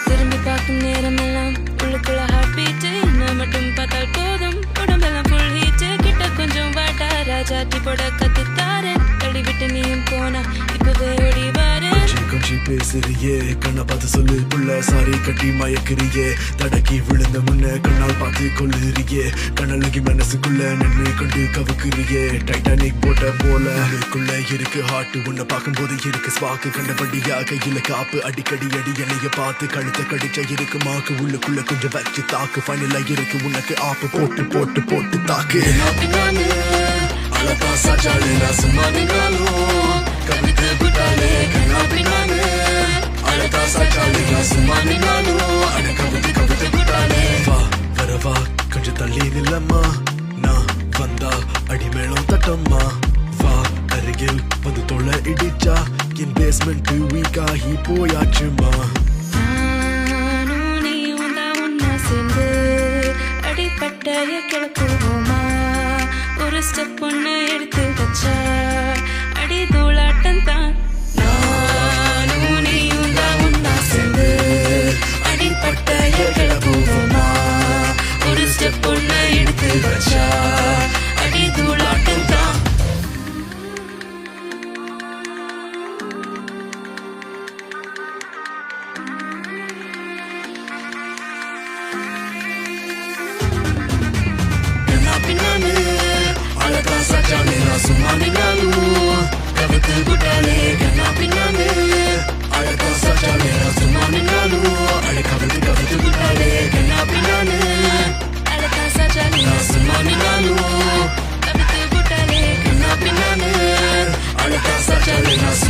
திரும்பி பார்க்கும் நேரமெல்லாம் உள்ளுக்குள்ள ஹார்ட் பீட் நான் மட்டும் பார்த்தால் போதும் உடம்பெல்லாம் ஃபுல் ஹீட் கிட்ட கொஞ்சம் வாட்டா ராஜாட்டி போட கத்துத்தாரு தள்ளி விட்டு நீயும் போனா இப்பவே ஓடி வாரு கொஞ்சம் பேசுறியே கண்ணை பார்த்து சொல்லு புள்ள சாரி கட்டி மயக்கிறியே தடக்கி விழுந்த முன்ன கண்ணால் பார்த்து கொள்ளுறியே கண்ணலகி மனசுக்குள்ள நின்று கொண்டு கவுக்குறியே டைட்டானிக் போட்ட போல இருக்கு ஹார்ட் உன்னை பார்க்கும் போது இருக்கு ஸ்பாக்கு கண்டபடியா கையில காப்பு அடிக்கடி அடி என்னைய பார்த்து கழுத்த கடிச்ச இருக்கு மாக்கு உள்ளுக்குள்ள கொஞ்சம் வச்சு தாக்கு ஃபைனலா இருக்கு உனக்கு ஆப்பு போட்டு போட்டு போட்டு தாக்கு அழகா சாச்சாலே நான் சும்மா நின்னாலும் கவிதை விட்டாலே கண்ணாப்பினாலே அழகா சாச்சாலே நான் சும்மா நின்னாலும் அட கவிதை விட்டாலே வா வரவா கொஞ்சம் தள்ளி நில்லம்மா நான் வந்தா அடிமேளம் தட்டம்மா வா அருகில் வந்து தொலை இடிச்சா என் பேஸ்மெண்ட் வீக் ஆகி போயாச்சுமா அடிப்பட்டைய கிளப்புவோமா ஒரு ஸ்டெப் ஒன்று எடுத்து வச்சா அடி தூளாட்டம் தான் நானும் நீயும் தான் ஒன்னா சேர்ந்து அடிப்பட்டைய கிளப்புவோமா ஒரு ஸ்டெப் ஒன்று எடுத்து வச்சா அடி தூளாட்டம் தான் அழகா சாச்சாலே நான் சும்மா நின்னாலும் கவிதை விட்டாலே கண்ணாப்பினாலே அழகா சாச்சாலே நான் சும்மா நின்னாலும் அட கவிதை விட்டாலே கண்ணாப்பினாலே அழகா சாச்சாலே நான் சும்மா நின்னாலும் கவிதை விட்டாலே கண்ணாப்பினாலே அழகா சாச்சாலே நான்